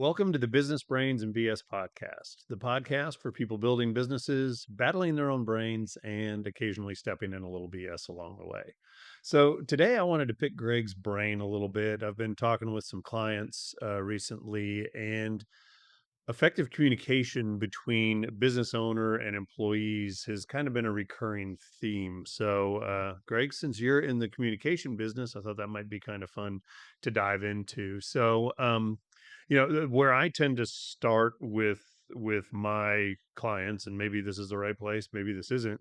Welcome to the Business Brains and BS podcast, the podcast for people building businesses, battling their own brains, and occasionally stepping in a little BS along the way. So, today I wanted to pick Greg's brain a little bit. I've been talking with some clients recently, and effective communication between business owner and employees has kind of been a recurring theme. So, Greg, since you're in the communication business, I thought that might be kind of fun to dive into. So, where I tend to start with my clients, and maybe this is the right place, maybe this isn't,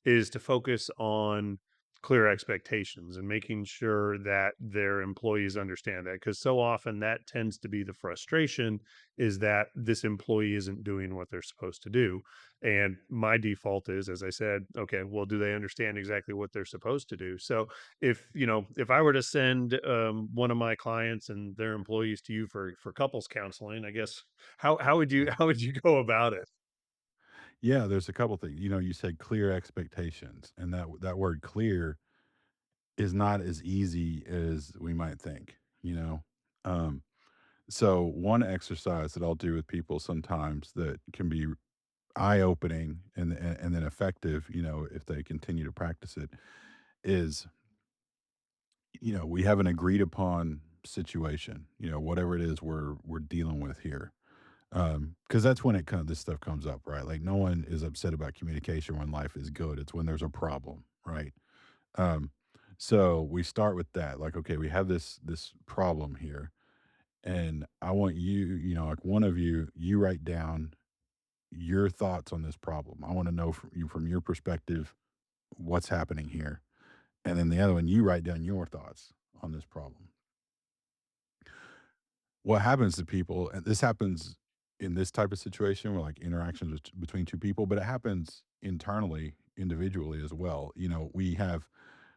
is to focus on clear expectations and making sure that their employees understand that, because so often that tends to be the frustration, is that this employee isn't doing what they're supposed to do. And my default is, as I said, okay, well, do they understand exactly what they're supposed to do? So if I were to send one of my clients and their employees to you for couples counseling, I guess how would you how would you go about it? Yeah, there's a couple things. You said clear expectations, and that word clear is not as easy as we might think. Um, so one exercise that I'll do with people sometimes that can be eye-opening and then effective, if they continue to practice it, is, we have an agreed upon situation, whatever it is we're dealing with here. Because that's when this stuff comes up, right? Like, no one is upset about communication when life is good, it's when there's a problem, right? Um, so we start with that, like, okay, we have this problem here, and I want like, one of you write down your thoughts on this problem. I wanna know from your perspective, what's happening here, and then the other one, you write down your thoughts on this problem. What happens to people, and this happens in this type of situation where, like, interactions between 2 people, but it happens internally, individually as well. We have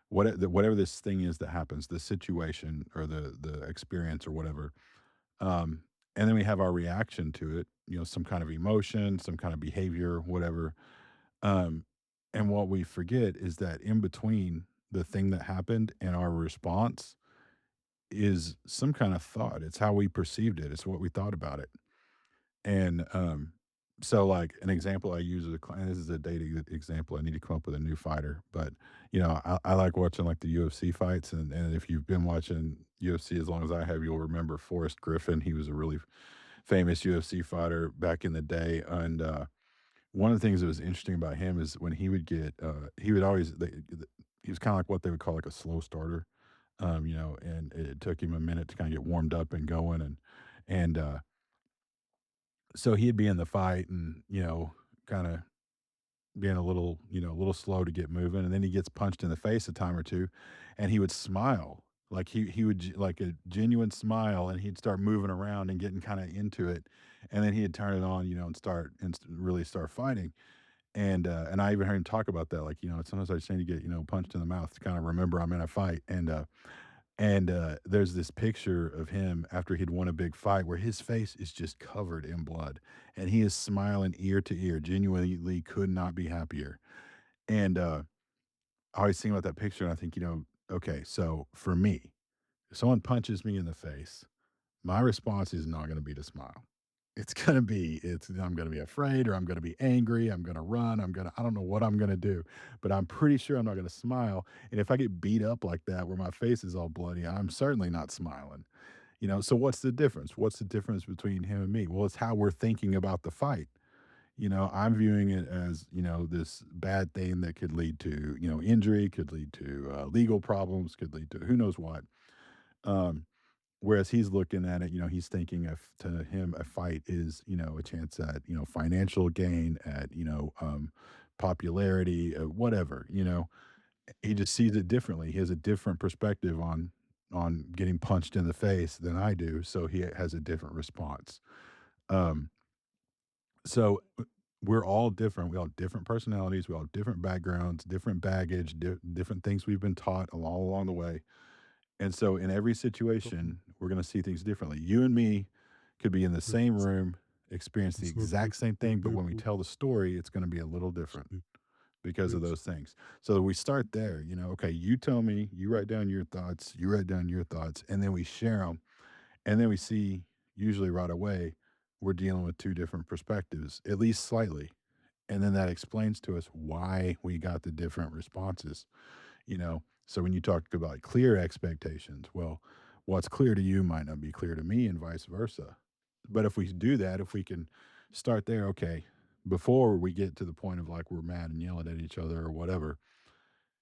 whatever this thing is that happens, the situation or the experience or whatever, and then we have our reaction to it, some kind of emotion, some kind of behavior, whatever, um, and what we forget is that in between the thing that happened and our response is some kind of thought. It's how we perceived it. It's what we thought about it. And so, like, an example I use as a client, this is a dating example. I need to come up with a new fighter, but I like watching like the UFC fights, and if you've been watching UFC as long as I have, you'll remember Forrest Griffin. He was a really famous UFC fighter back in the day, and one of the things that was interesting about him is when he would always he was kind of like what they would call like a slow starter, and it took him a minute to kind of get warmed up and going, and so he'd be in the fight and kind of being a little slow to get moving, and then he gets punched in the face a time or two, and he would smile. Like, he would like a genuine smile, and he'd start moving around and getting kind of into it, and then he'd turn it on, and really start fighting. And I even heard him talk about that, like, sometimes I just need to get, punched in the mouth to kind of remember I'm in a fight. And there's this picture of him after he'd won a big fight where his face is just covered in blood, and he is smiling ear to ear, genuinely could not be happier. And I always think about that picture, and I think, okay, so for me, if someone punches me in the face, my response is not gonna be to smile. I'm gonna be afraid, or I'm gonna be angry, I'm gonna run, I don't know what I'm gonna do, but I'm pretty sure I'm not gonna smile, and if I get beat up like that where my face is all bloody, I'm certainly not smiling. So what's the difference? What's the difference between him and me? Well, it's how we're thinking about the fight. I'm viewing it as, this bad thing that could lead to, injury, could lead to, legal problems, could lead to who knows what. Um Whereas he's looking at it, he's thinking of to him, a fight is, a chance at, financial gain, at, popularity, whatever. He just sees it differently. He has a different perspective on getting punched in the face than I do, so he has a different response. Um, so we're all different. We all have different personalities, we all have different backgrounds, different baggage, different things we've been taught all along the way. And so in every situation, we're gonna see things differently. You and me could be in the same room, experience the exact same thing, but when we tell the story, it's gonna be a little different because of those things. So we start there, okay, you tell me, you write down your thoughts, you write down your thoughts, and then we share them, and then we see, usually right away, we're dealing with 2 different perspectives, at least slightly, and then that explains to us why we got the different responses, you know? So when you talk about clear expectations, well, what's clear to you might not be clear to me and vice versa. But if we do that, if we can start there, okay, before we get to the point of, like, we're mad and yelling at each other or whatever,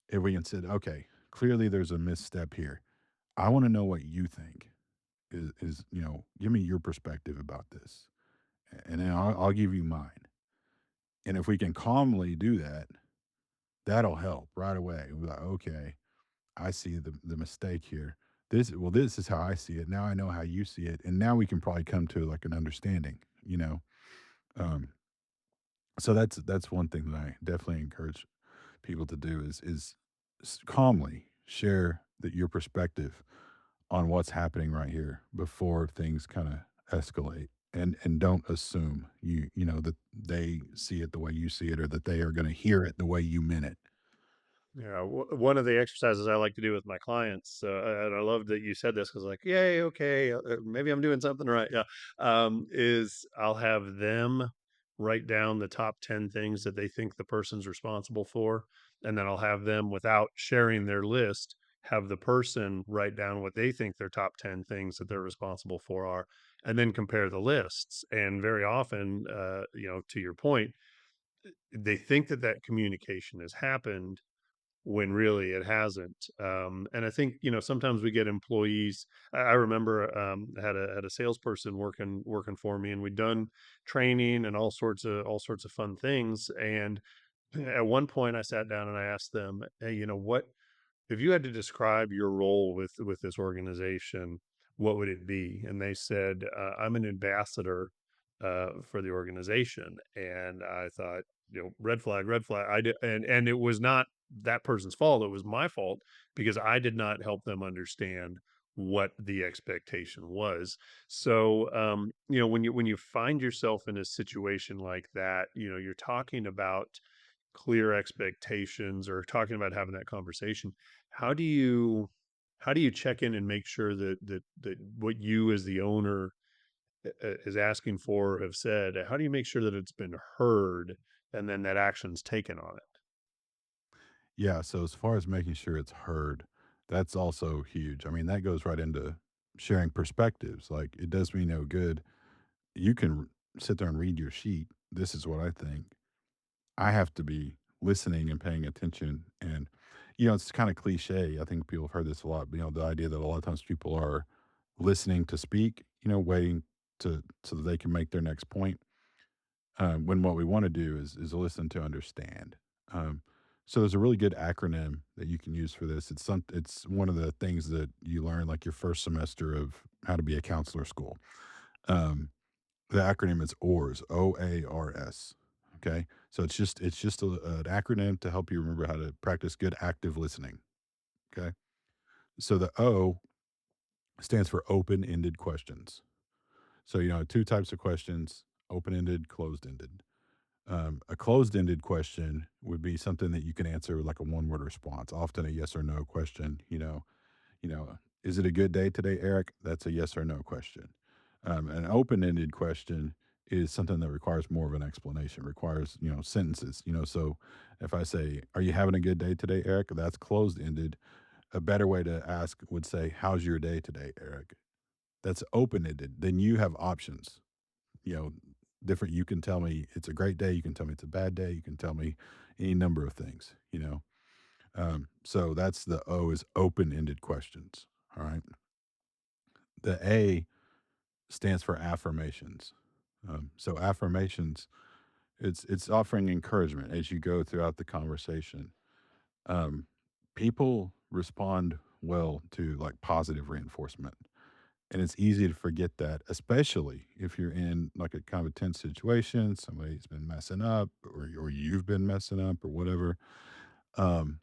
if we can say, "Okay, clearly there's a misstep here. I wanna know what you think give me your perspective about this, and then I'll give you mine." And if we can calmly do that, that'll help right away. We're like, "Okay, I see the mistake here. This is how I see it. Now I know how you see it, and now we can probably come to, like, an understanding," you know? Um, so that's one thing that I definitely encourage people to do is calmly share your perspective on what's happening right here before things kind of escalate, and don't assume that they see it the way you see it, or that they are going to hear it the way you meant it. Yeah, one of the exercises I like to do with my clients, and I love that you said this because, like, yay, okay, maybe I'm doing something right. Yeah, is I'll have them write down the top 10 things that they think the person's responsible for, and then I'll have them, without sharing their list, have the person write down what they think their top 10 things that they're responsible for are, and then compare the lists. And very often, to your point, they think that communication has happened when really it hasn't. And I think, sometimes we get employees. I remember, had a salesperson working for me, and we'd done training and all sorts of fun things. And at one point, I sat down and I asked them, "Hey, what if you had to describe your role with this organization, what would it be?" And they said, "I'm an ambassador for the organization." And I thought, red flag, red flag. I did, and it was not that person's fault. It was my fault because I did not help them understand what the expectation was. So, when you find yourself in a situation like that, you're talking about clear expectations or talking about having that conversation. how do you how do you check in and make sure that what you as the owner is asking for, have said, how do you make sure that it's been heard and then that action's taken on it? Yeah, so as far as making sure it's heard, that's also huge. I mean, that goes right into sharing perspectives. Like, it does me no good. You can sit there and read your sheet. This is what I think. I have to be listening and paying attention. And, it's kind of cliche. I think people have heard this a lot, but, the idea that a lot of times people are listening to speak, waiting so that they can make their next point. When what we want to do is listen to understand. Um, so there's a really good acronym that you can use for this. It's one of the things that you learn like your first semester of how to be a counselor school. Um, the acronym is OARS, OARS. Okay, so it's just an acronym to help you remember how to practice good active listening. Okay, so the O stands for open-ended questions. So, two types of questions: open-ended, closed-ended. A closed-ended question would be something that you can answer with like a one-word response, often a yes or no question. Is it a good day today, Eric? That's a yes or no question. An open-ended question is something that requires more of an explanation, requires, sentences. So if I say, "Are you having a good day today, Eric?" That's closed-ended. A better way to ask would say, "How's your day today, Eric?" That's open-ended. Then you have options, you know, different. You can tell me it's a great day. You can tell me it's a bad day. You can tell me any number of things. So that's the O, is open-ended questions. All right. The A stands for affirmations. So affirmations, it's offering encouragement as you go throughout the conversation. Um, People respond well to like positive reinforcement. And it's easy to forget that, especially if you're in like a kind of a tense situation, somebody's been messing up, or you've been messing up or whatever. Um,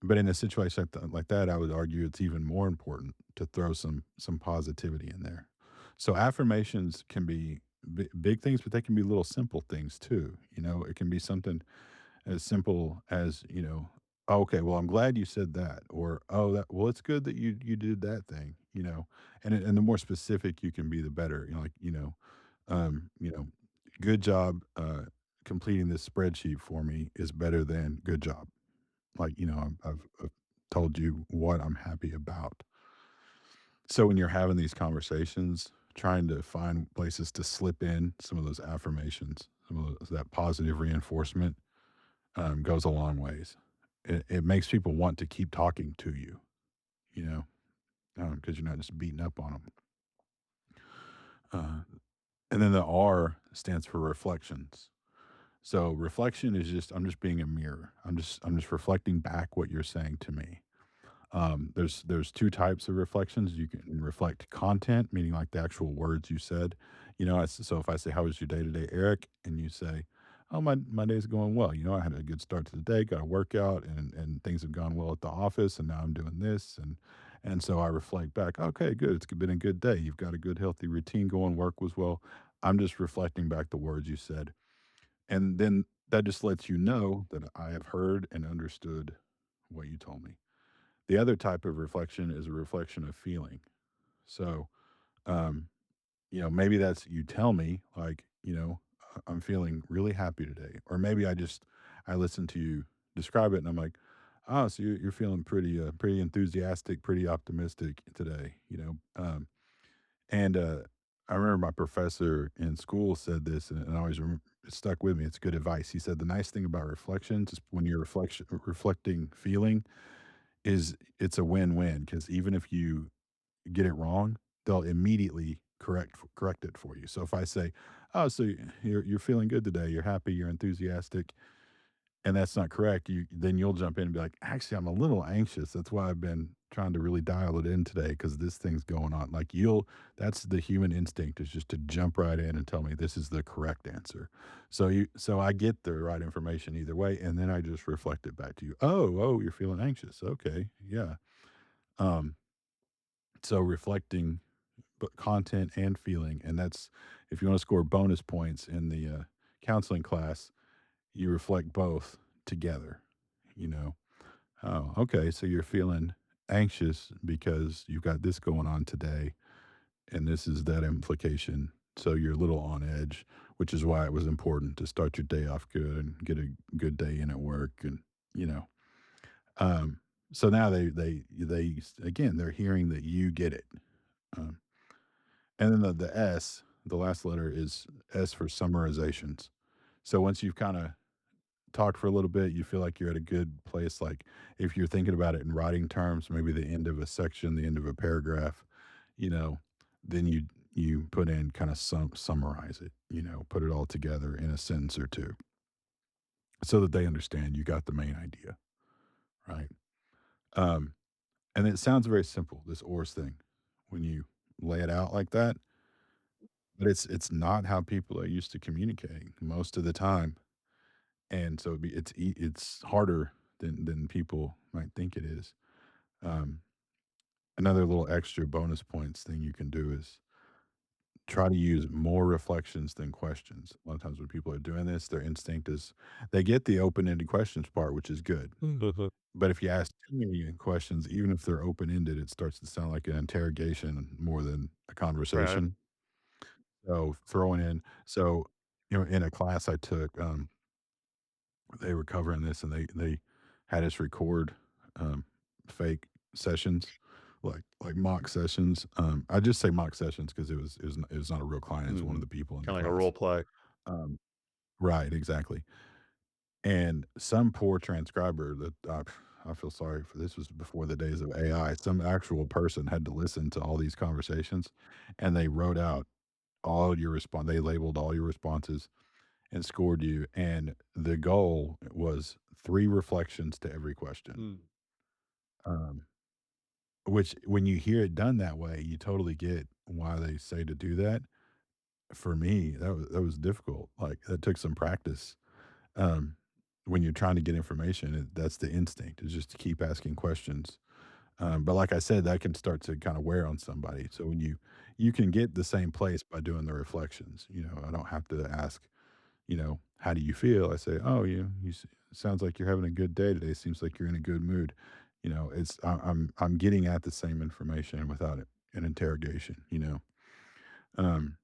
but in a situation like that, I would argue it's even more important to throw some positivity in there. So affirmations can be big things, but they can be little simple things too. It can be something as simple as, "Okay, well, I'm glad you said that," or, "Oh, that well, it's good that you did that thing," and the more specific you can be, the better, like, um, you know, "Good job, completing this spreadsheet for me is better than good job." Like, I've told you what I'm happy about. So when you're having these conversations, trying to find places to slip in some of those affirmations, some of those that positive reinforcement, goes a long ways. It makes people want to keep talking to you, you know, because you're not just beating up on them. And then the R stands for reflections. So reflection is just I'm just being a mirror. I'm just reflecting back what you're saying to me. There's 2 types of reflections. You can reflect content, meaning like the actual words you said. So if I say, "How was your day today, Eric?" And you say, "Oh, my day's going well. I had a good start to the day, got a workout, and things have gone well at the office, and now I'm doing this." And so I reflect back, "Okay, good. It's been a good day. You've got a good healthy routine going, work was well." I'm just reflecting back the words you said. And then that just lets you know that I have heard and understood what you told me. The other type of reflection is a reflection of feeling. So, um, maybe that's you tell me like, I'm feeling really happy today. Or maybe I listen to you describe it and I'm like, oh, so you're feeling pretty enthusiastic, pretty optimistic today, and I remember my professor in school said this, and I always remember it stuck with me. It's good advice. He said the nice thing about reflections is when you're reflecting feeling is it's a win-win because even if you get it wrong, they'll immediately correct it for you. So if I say, "Oh, so you're feeling good today. You're happy. You're enthusiastic," and that's not correct, you'll jump in and be like, "Actually, I'm a little anxious. That's why I've been trying to really dial it in today because this thing's going on." Like that's the human instinct is just to jump right in and tell me this is the correct answer. So I get the right information either way, and then I just reflect it back to you. Oh, you're feeling anxious. Okay, yeah. Um, so reflecting but content and feeling, and that's if you want to score bonus points in the counseling class, you reflect both together. You know, oh, okay, so you're feeling anxious because you've got this going on today, and this is that implication. So you're a little on edge, which is why it was important to start your day off good and get a good day in at work, and you know, um, so now again they're hearing that you get it. Um, and then the S, the last letter is S for summarizations. So once you've kinda talked for a little bit, you feel like you're at a good place, like, if you're thinking about it in writing terms, maybe the end of a section, the end of a paragraph, you know, then you put in kinda summarize it, put it all together in a sentence or 2 so that they understand you got the main idea, right? Um, and it sounds very simple, this OARS thing, when you lay it out like that. But it's not how people are used to communicating most of the time, and so it's harder than people might think it is. Um, Another little extra bonus points thing you can do is try to use more reflections than questions. A lot of times when people are doing this, their instinct is they get the open-ended questions part, which is good. Mhm. But if you ask too many questions, even if they're open-ended, it starts to sound like an interrogation more than a Right. conversation. So throwing in so, in a class I took, they were covering this and they had us record, fake sessions, like mock sessions. I just say mock sessions because it was not a real client, it's one of Mhm. the people in the Kinda like a role class. play. Um Right, exactly. And some poor transcriber that I feel sorry for this was before the days of AI. Some actual person had to listen to all these conversations, and they wrote out all your response. They labeled all your responses and scored you, and the goal was 3 reflections to every question, Mm. um, which when you hear it done that way, you totally get why they say to do that. For me, that was difficult, like, that took some practice. Um, when you're trying to get information, that's the instinct, is just to keep asking questions. But like I said, that can start to kinda wear on somebody, so when you can get the same place by doing the reflections, I don't have to ask, "How do you feel?" I say, "Oh, sounds like you're having a good day today. Seems like you're in a good mood." I'm getting at the same information without an interrogation, you know? Um,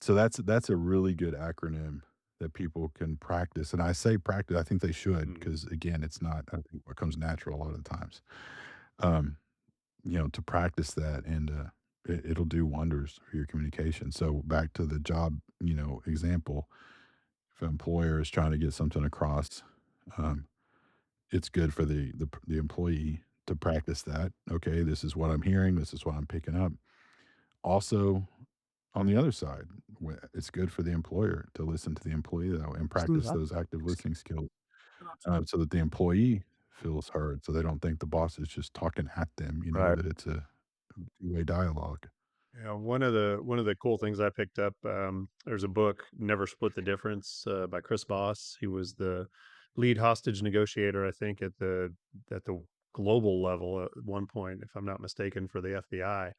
so that's a really good acronym that people can practice, and I say practice, I think they should Mhm. because again, it's not, I think, what comes natural a lot of the times. Um, to practice that and, it'll do wonders for your communication. So back to the job, example, if an employer is trying to get something across, um, it's good for the employee to practice that. Okay, this is what I'm hearing. This is what I'm picking up. Also, on the other side, it's good for the employer to listen to the employee though and practice those active listening skills, so that the employee feels heard, so they don't think the boss is just talking at them. Right. That it's a two-way dialogue. Yeah, one of the cool things I picked up, there's a book, Never Split the Difference, by Chris Voss. He was the lead hostage negotiator, I think, at the global level at one point, if I'm not mistaken, for the FBI.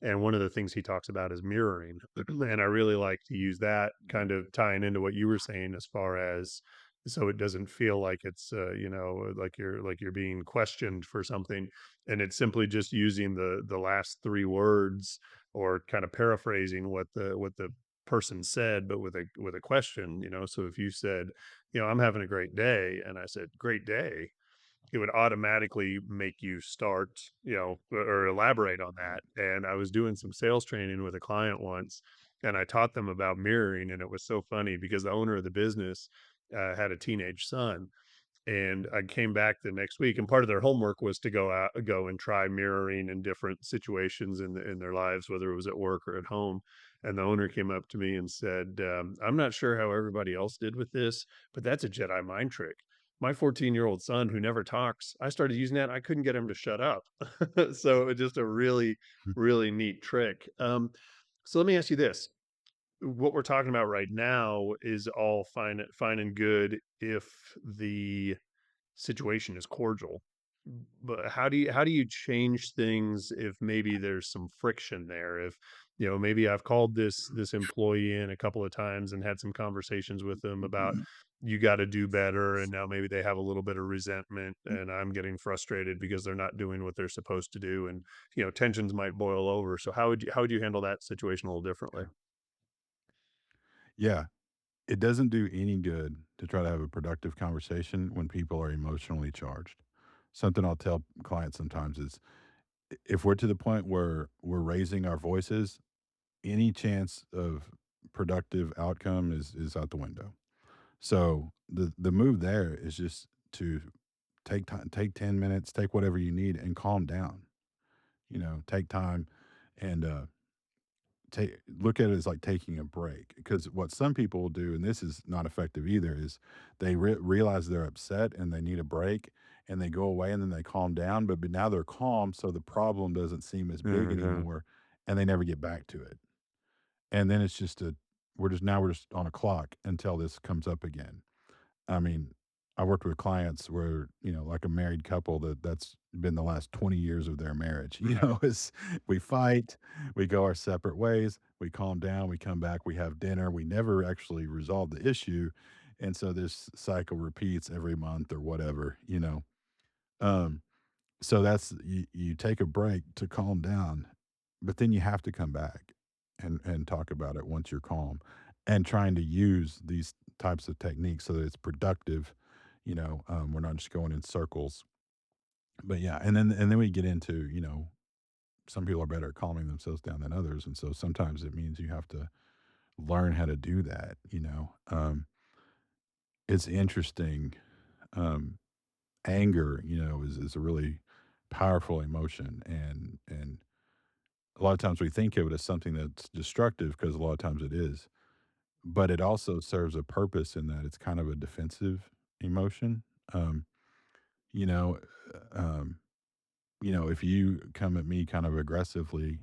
And one of the things he talks about is mirroring. And I really like to use that kind of tying into what you were saying as far as so it doesn't feel like it's like you're being questioned for something, and it's simply just using the last three words or kind of paraphrasing what the person said, but with a question, So if you said, "I'm having a great day," and I said, "Great day," it would automatically make you start, or elaborate on that. And I was doing some sales training with a client once, and I taught them about mirroring, and it was so funny because the owner of the business had a teenage son, and I came back the next week, and part of their homework was to go and try mirroring in different situations in their lives, whether it was at work or at home. And the owner came up to me and said, "I'm not sure how everybody else did with this, but that's a Jedi mind trick. My 14-year-old son, who never talks, I started using that. I couldn't get him to shut up." So it was just a really, really neat trick. So let me ask you this: what we're talking about right now is all fine and good if the situation is cordial. But how do you change things if maybe there's some friction there? If, maybe I've called this employee in a couple of times and had some conversations with them about you got to do better, and now maybe they have a little bit of resentment, and I'm getting frustrated because they're not doing what they're supposed to do, and tensions might boil over. So how would you handle that situation a little differently? Yeah, it doesn't do any good to try to have a productive conversation when people are emotionally charged. Something I'll tell clients sometimes is, if we're to the point where we're raising our voices, any chance of productive outcome is out the window. So the move there is just to take time, take 10 minutes, take whatever you need and calm down. Take time and take look at it as like taking a break, because what some people will do, and this is not effective either, is they realize they're upset and they need a break, and they go away and then they calm down, but now they're calm, so the problem doesn't seem as big Mhm. anymore, and they never get back to it. And then it's just a we're just on a clock until this comes up again. I mean, I worked with clients where, like a married couple that's been the last 20 years of their marriage. Right. Is we fight, we go our separate ways, we calm down, we come back, we have dinner, we never actually resolve the issue. And so this cycle repeats every month or whatever. Um, so you take a break to calm down, but then you have to come back and talk about it once you're calm, and trying to use these types of techniques so that it's productive. We're not just going in circles. But yeah, and then we get into, some people are better at calming themselves down than others, and so sometimes it means you have to learn how to do that. It's interesting. Um, Anger, is a really powerful emotion, and a lot of times we think of it as something that's destructive, because a lot of times it is, but it also serves a purpose in that it's kind of a defensive emotion. Um, you know, um, if you come at me kind of aggressively,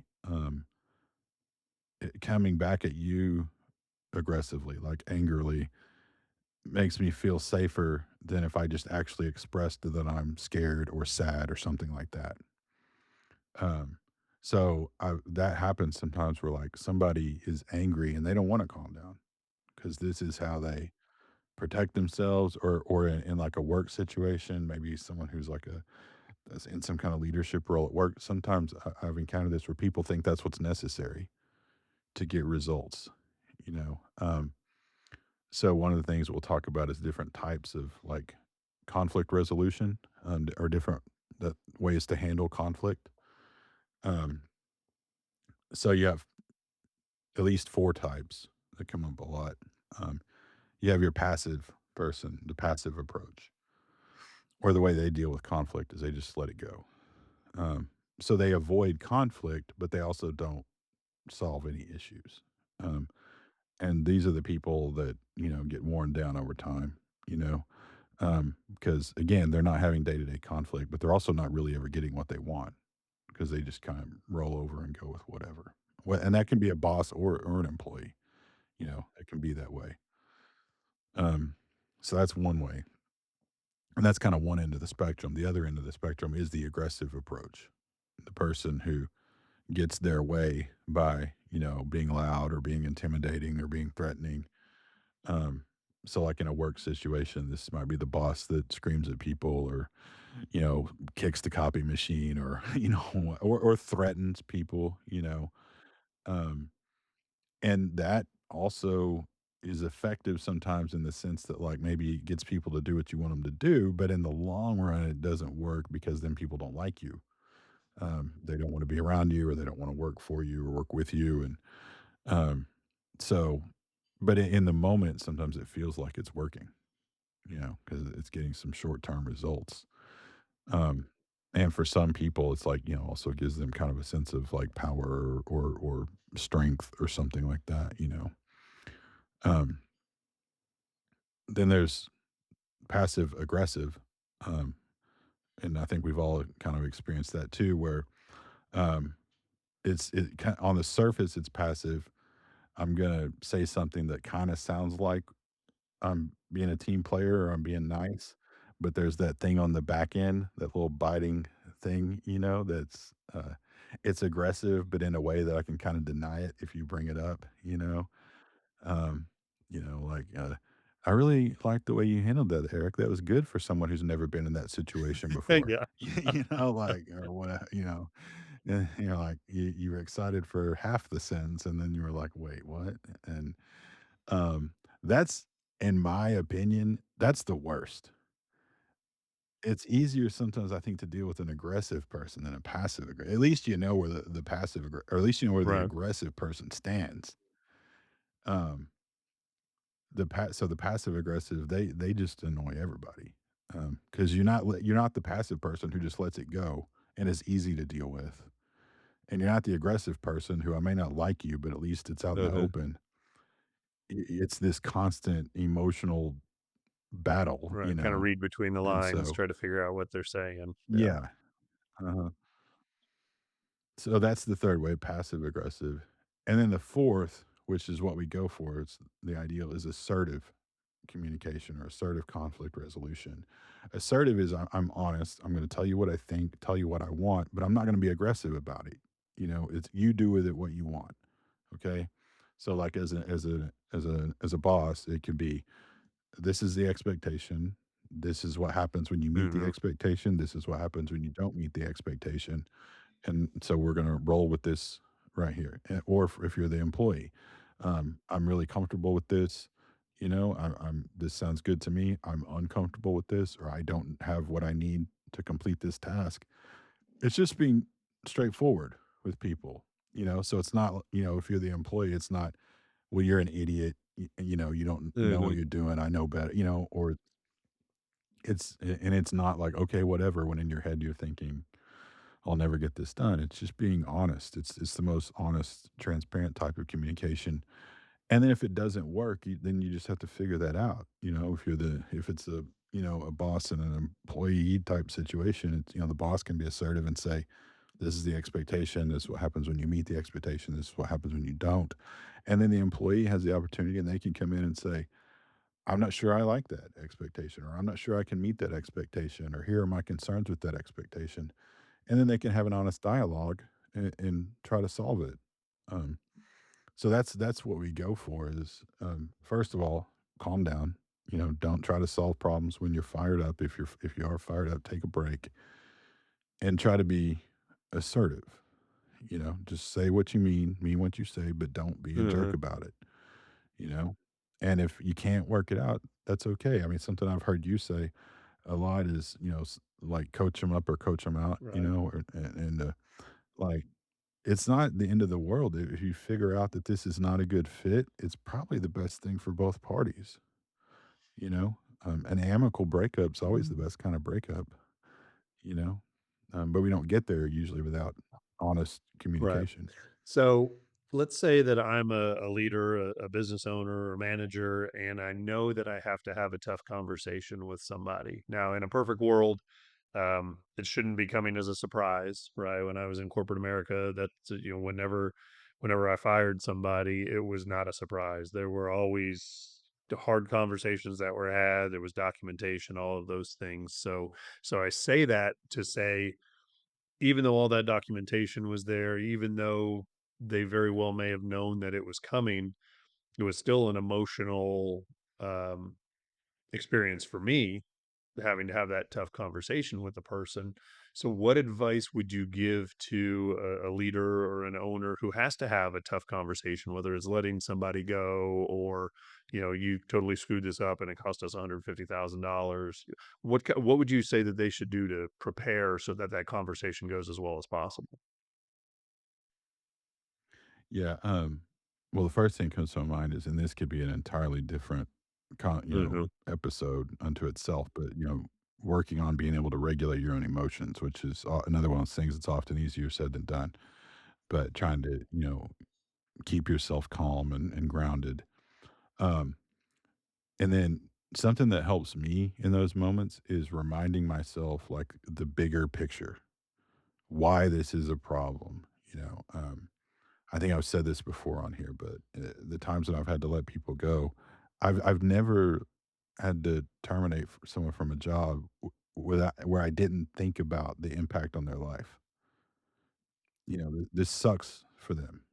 coming back at you aggressively, like angrily, makes me feel safer than if I just actually expressed that I'm scared or sad or something like that. Um, that happens sometimes where like somebody is angry and they don't want to calm down because this is how they protect themselves, or in like a work situation, maybe someone who's like a that's in some kind of leadership role at work. Sometimes I've encountered this where people think that's what's necessary to get results, you know. So one of the things we'll talk about is different types of like conflict resolution, or different ways to handle conflict. Um, so you have at least 4 types that come up a lot. Um, you have your passive person, the passive approach, or the way they deal with conflict is they just let it go. So they avoid conflict, but they also don't solve any issues. Um, and these are the people that, get worn down over time, you know, because again, they're not having day to day conflict, but they're also not really ever getting what they want because they just kind of roll over and go with whatever. And that can be a boss or an employee, it can be that way. Um, so that's one way. And that's kind of one end of the spectrum. The other end of the spectrum is the aggressive approach, the person who gets their way by, being loud or being intimidating or being threatening. Um, so like in a work situation, this might be the boss that screams at people or, kicks the copy machine or, or threatens people, Um, and that also is effective sometimes in the sense that like maybe it gets people to do what you want them to do, but in the long run, it doesn't work because then people don't like you. They don't want to be around you or they don't want to work for you or work with you. And um, so, but in the moment, sometimes it feels like it's working, because it's getting some short term results. Um, and for some people, it's like, also gives them kind of a sense of like power or strength or something like that. Um, then there's passive aggressive. Um, and I think we've all kind of experienced that too, where um, on the surface, it's passive. I'm gonna say something that kind of sounds like I'm being a team player or I'm being nice, but there's that thing on the back end, that little biting thing, that's it's aggressive, but in a way that I can kind of deny it if you bring it up. Um, like, I really like the way you handled that, Eric. That was good for someone who's never been in that situation before. Yeah. Like, or what, like you were excited for half the sentence and then you were like, wait, what? And um, that's in my opinion, that's the worst. It's easier sometimes, I think, to deal with an aggressive person than a passive aggressive. At least you know where the or at least you know where the Right. aggressive person stands. Um, so the passive aggressive, they just annoy everybody. Because you're not the passive person who just lets it go and is easy to deal with. And you're not the aggressive person who I may not like you, but at least it's out in the Uh-huh. open. It's this constant emotional battle, Right. Kind of read between the and lines, so try to figure out what they're saying. Yeah. yeah, uh so that's the 3rd way, passive aggressive, and then the 4th, which is what we go for, it's the ideal is assertive communication or assertive conflict resolution. Assertive is I'm honest, I'm gonna tell you what I think, tell you what I want, but I'm not gonna be aggressive about it, it's you do with it what you want, okay? So, like, as a boss, it could be, "This is the expectation. This is what happens when you meet the Mhm. expectation. This is what happens when you don't meet the expectation. And so we're gonna roll with this right here." Or if you're the employee, "I'm really comfortable with this, I'm this sounds good to me. I'm uncomfortable with this, or I don't have what I need to complete this task." It's just being straightforward with people, so it's not, if you're the employee, it's not, "Well, you're an idiot, you don't know what Mhm. you're doing, I know better," or it's not like, "Okay, whatever," when in your head you're thinking, I'll never get this done. It's just being honest. It's the most honest, transparent type of communication. And then if it doesn't work, then you just have to figure that out. If it's a boss and an employee type situation, the boss can be assertive and say, "This is the expectation. This is what happens when you meet the expectation. This is what happens when you don't." And then the employee has the opportunity and they can come in and say, "I'm not sure I like that expectation," or "I'm not sure I can meet that expectation," or "Here are my concerns with that expectation." And then they can have an honest dialogue and try to solve it. Um, so that's what we go for is, first of all, calm down. You know, don't try to solve problems when you're fired up. If you are fired up, take a break and try to be assertive. You know, just say what you mean what you say, but don't be a jerk Mhm. about it, you know? And if you can't work it out, that's okay. I mean, something I've heard you say a lot is, you know, like coach them up or coach them out, you Right. know, like it's not the end of the world if you figure out that this is not a good fit. It's probably the best thing for both parties, you know? An amicable breakup's always the best kind of breakup, you know? But we don't get there usually without honest Right. communication. So let's say that I'm a leader, a business owner or manager, and I know that I have to have a tough conversation with somebody. Now, in a perfect world, it shouldn't be coming as a surprise, right? When I was in corporate America, that's whenever I fired somebody, it was not a surprise. There were always the hard conversations that were had. There was documentation, all of those things. So I say that to say, even though all that documentation was there, even though they very well may have known that it was coming, it was still an emotional um, experience for me having to have that tough conversation with the person. So, what advice would you give to a leader or an owner who has to have a tough conversation, whether it's letting somebody go or, you totally screwed this up and it cost us $150,000? What would you say that they should do to prepare so that that conversation goes as well as possible? Yeah, well, the first thing comes to my mind is, and this could be an entirely different Hmm. episode unto itself, but, working on being able to regulate your own emotions, which is another one of those things that's often easier said than done, but trying to, keep yourself calm and grounded. Um, and then something that helps me in those moments is reminding myself, like, the bigger picture, why this is a problem, I think I've said this before on here, but, the times that I've had to let people go, I've never had to terminate someone from a job without where I didn't think about the impact on their life. You know, this sucks for them.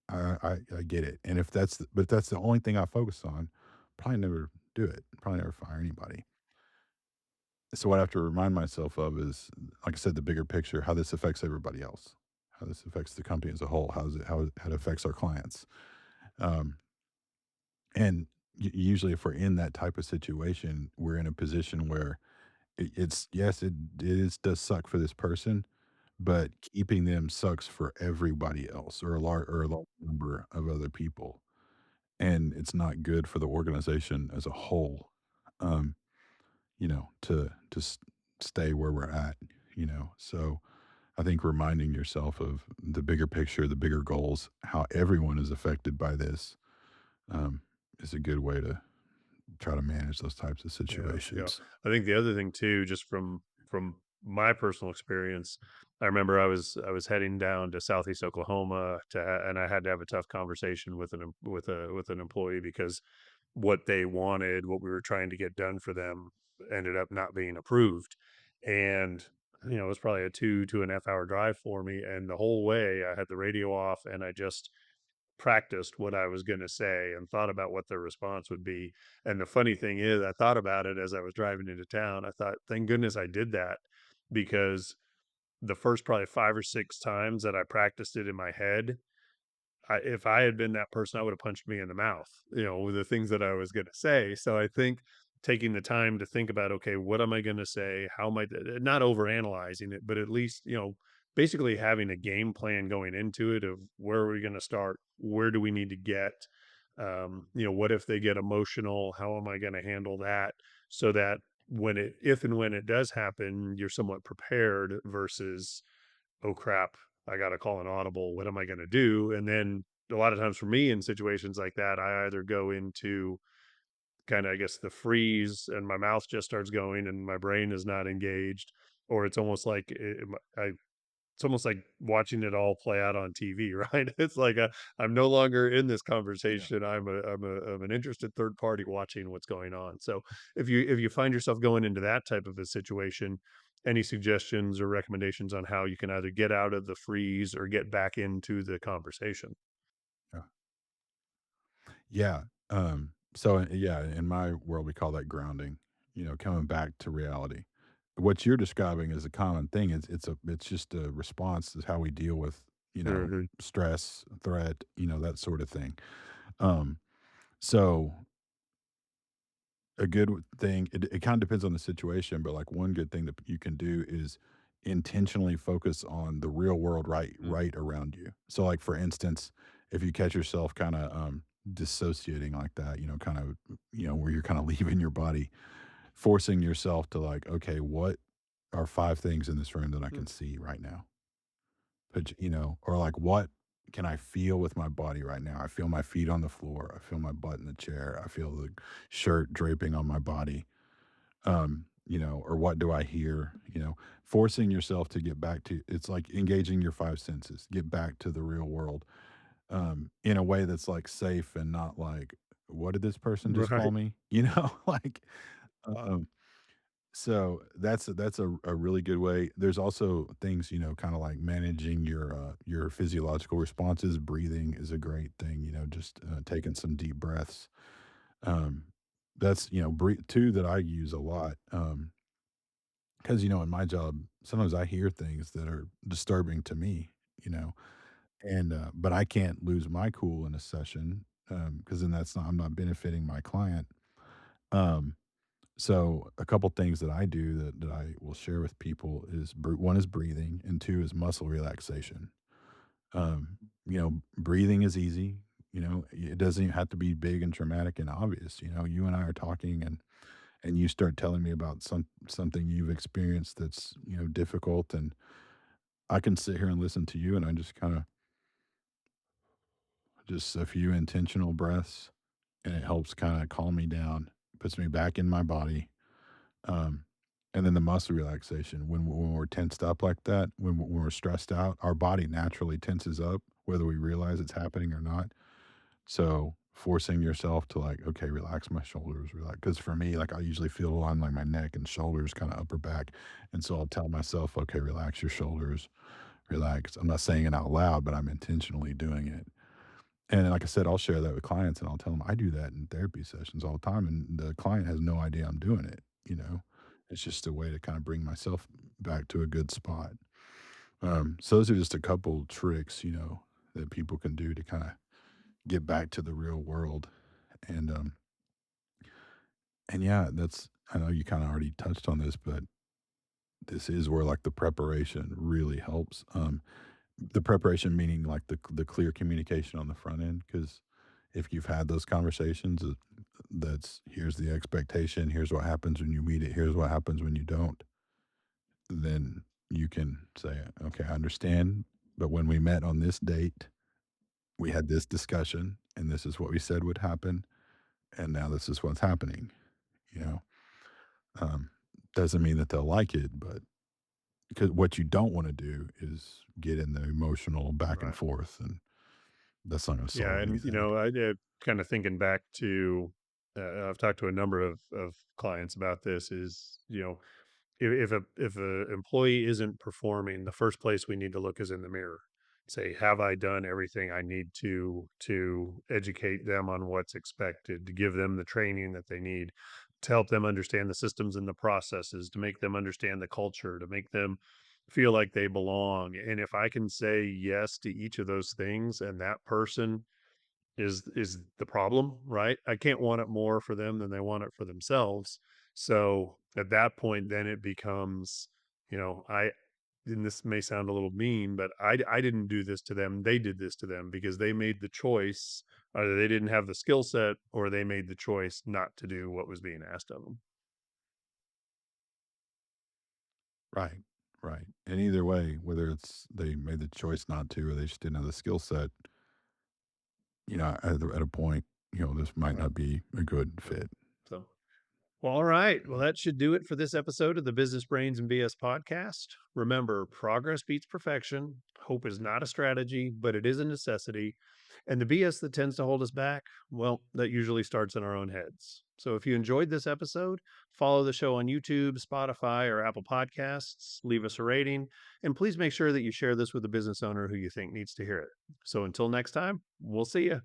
I get it, and if that's the only thing I focus on, probably never do it, probably never fire anybody. So what I have to remind myself of is, like I said, the bigger picture, how this affects everybody else, how this affects the company as a whole, how it affects our clients. Um, and usually, if we're in that type of situation, we're in a position where it's yes, it is does suck for this person, but keeping them sucks for everybody else or a large number of other people, and it's not good for the organization as a whole. Um, to stay where we're at. So I think reminding yourself of the bigger picture, the bigger goals, how everyone is affected by this, um, is a good way to try to manage those types of Yeah, yeah. situations. I think the other thing too, just from my personal experience, I remember I was heading down to Southeast Oklahoma and I had to have a tough conversation with an employee because what they wanted, what we were trying to get done for them, ended up not being approved, and it was probably a 2.5 hour drive for me, and the whole way I had the radio off and I just practiced what I was gonna say and thought about what their response would be. And the funny thing is, I thought about it as I was driving into town. I thought, "Thank goodness I did that," because the first probably 5 or 6 times that I practiced it in my head, if I had been that person, I would have punched me in the mouth, with the things that I was gonna say. So I think taking the time to think about, okay, what am I gonna say? How am I not overanalyzing it, but at least, basically having a game plan going into it of where are we gonna start? Where do we need to get? What if they get emotional? How am I gonna handle that? So that if and when it does happen, you're somewhat prepared versus, "Oh crap, I gotta call an audible. What am I gonna do?" And then a lot of times for me in situations like that, I either go into kinda, I guess, the freeze and my mouth just starts going and my brain is not engaged, or it's almost like it's almost like watching it all play out on TV, right? It's like, I'm no longer in this Yeah. conversation. I'm an interested third party watching what's going on. So if you find yourself going into that type of a situation, any suggestions or recommendations on how you can either get out of the freeze or get back into the conversation? Yeah. Yeah. So, yeah, in my world, we call that grounding, coming back to reality. What you're describing is a common thing. It's just a response to how we deal with, Mhm. stress, threat, that sort of thing. Um, so a good thing, it kind of depends on the situation, but like one good thing that you can do is intentionally focus on the real world Mm. right around you. So like for instance, if you catch yourself kind of dissociating like that, kind of where you're kind of leaving your body, forcing yourself to like, okay, what are 5 things in this room that I Mm. can see right now? Or like what can I feel with my body right now? I feel my feet on the floor. I feel my butt in the chair. I feel the shirt draping on my body. Or what do I hear? Forcing yourself to get back to it's like engaging your 5 senses, get back to the real world, in a way that's like safe and not like, what did this person just call Right. me? Like, um, so that's a really good way. There's also things, kind of like managing your physiological responses. Breathing is a great thing, just taking some deep breaths. Um, that's two that I use a lot. Because in my job, sometimes I hear things that are disturbing to me, you know, and but I can't lose my cool in a session because then that's not I'm not benefiting my client. Um, so a couple things that I do that I will share with people is one is breathing and two is muscle relaxation. Breathing is easy. It doesn't even have to be big and dramatic and obvious. You and I are talking and you start telling me about something you've experienced that's difficult, and I can sit here and listen to you and I just kind of just a few intentional breaths, and it helps kind of calm me down, puts me back in my body. um and then the muscle relaxation, when we're tensed up like that, when we're stressed out, our body naturally tenses up whether we realize it's happening or not. So, forcing yourself to like, okay, relax my shoulders, relax. Because for me, like I usually feel on like my neck and shoulders, kind of upper back. And so I'll tell myself, okay, relax your shoulders, relax. I'm not saying it out loud, but I'm intentionally doing it. And like I said, I'll share that with clients and I'll tell them I do that in therapy sessions all the time. And the client has no idea I'm doing it. It's just a way to kind of bring myself back to a good spot. So those are just a couple tricks, that people can do to kind of get back to the real world. And yeah, that's I know you kind of already touched on this, but this is where like the preparation really helps. The preparation meaning like the clear communication on the front end, because if you've had those conversations, that's here's the expectation, here's what happens when you meet it, here's what happens when you don't, then you can say, okay, I understand, but when we met on this date, we had this discussion, and this is what we said would happen, and now this is what's happening. You know, um, doesn't mean that they'll like it, but because what you don't want to do is get in the emotional back and Right. forth, and that's not going to Yeah, solve and anything. I kind of thinking back to, I've talked to a number of clients about this. Is if a employee isn't performing, the first place we need to look is in the mirror. Say, have I done everything I need to educate them on what's expected, to give them the training that they need, to help them understand the systems and the processes, to make them understand the culture, to make them feel like they belong. And if I can say yes to each of those things, and that person is the problem, right? I can't want it more for them than they want it for themselves. So at that point, then it becomes, I and this may sound a little mean, but I didn't do this to them. They did this to them because they made the choice. Either they didn't have the skill set or they made the choice not to do what was being asked of them. Right, right. And either way, whether it's they made the choice not to or they just didn't have the skill set, at a point, this might Right. not be a good So, fit. so Well, all right. Well, that should do it for this episode of the Business Brains and BS podcast. Remember, progress beats perfection. Hope is not a strategy, but it is a necessity. And the BS that tends to hold us back, well, that usually starts in our own heads. So if you enjoyed this episode, follow the show on YouTube, Spotify, or Apple Podcasts, leave us a rating, and please make sure that you share this with a business owner who you think needs to hear it. So until next time, we'll see you.